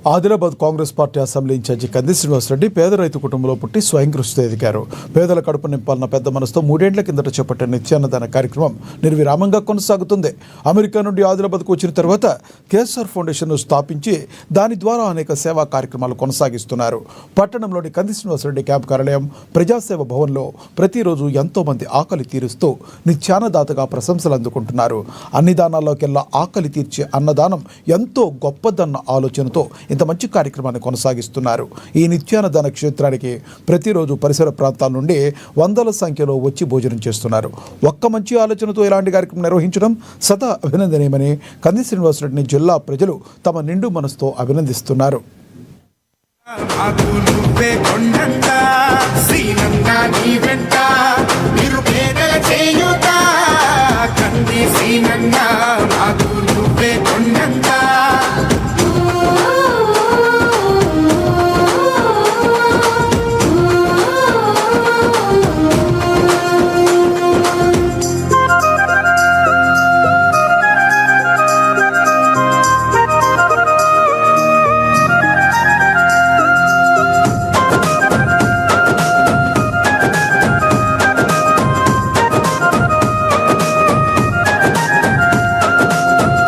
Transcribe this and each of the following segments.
Adilabad Congress party assembly incharge కంది శ్రీనివాసరెడ్డి పేద రైతు కుటుంబంలో పుట్టి స్వయం కృషితో ఎదిగారు. పేదల కడుపు నింపాలన్న పెద్ద మనసుతో 3 ఏళ్ల కిందట చేపట్టిన నిత్యాన్నదాన కార్యక్రమం నిర్విరామంగా కొనసాగుతుంది. అమెరికా నుండి ఆదిలాబాద్కు వచ్చిన తర్వాత కేఎస్ఆర్ ఫౌండేషన్ను స్థాపించి దాని ద్వారా అనేక సేవా కార్యక్రమాలు కొనసాగిస్తున్నారు. పట్టణంలోని కంది శ్రీనివాసరెడ్డి క్యాంప్ కార్యాలయం ప్రజాసేవ భవన్లో ప్రతిరోజు ఎంతో మంది ఆకలి తీరుస్తూ నిత్యాన్నదాతగా ప్రశంసలు అందుకుంటున్నారు. అన్ని దానాల్లోకెల్లా ఆకలి తీర్చే అన్నదానం ఎంతో గొప్పదన్న ఆలోచనతో ఇంత మంచి కార్యక్రమాన్ని కొనసాగిస్తున్నారు. ఈ నిత్యాన్నదాన క్షేత్రానికి ప్రతిరోజు పరిసర ప్రాంతాల నుండి వందల సంఖ్యలో వచ్చి భోజనం చేస్తున్నారు. ఒక్క మంచి ఆలోచనతో ఇలాంటి కార్యక్రమం నిర్వహించడం సదా అభినందనీయమని కంది శ్రీనివాసరెడ్డిని జిల్లా ప్రజలు తమ నిండు మనసుతో అభినందిస్తున్నారు.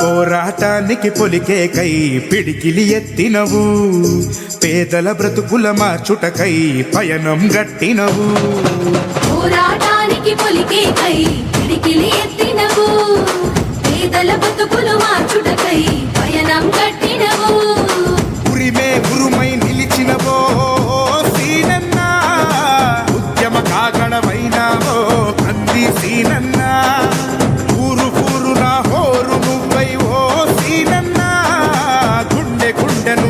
పోరాటానికి పొలికే కై పిడికిలి ఎత్తినవు, పేదల బ్రతుకుల మార్చుటకై పయనం గట్టినవు. పోరాటానికి పొలికే కై పిడికిలి ఎత్తినవు, పేదల బ్రతుకులు మార్చుటకై పయనం గట్టినవు. ఉరిమే ఉరుమై నిలిచినవో సీనన్న, ఉద్యమ కాగడమైనావో కంది సీనన్న. ఊరు ఊరు నా హోరు నువ్వై ఓ సీనన్న, గుండె గుండెను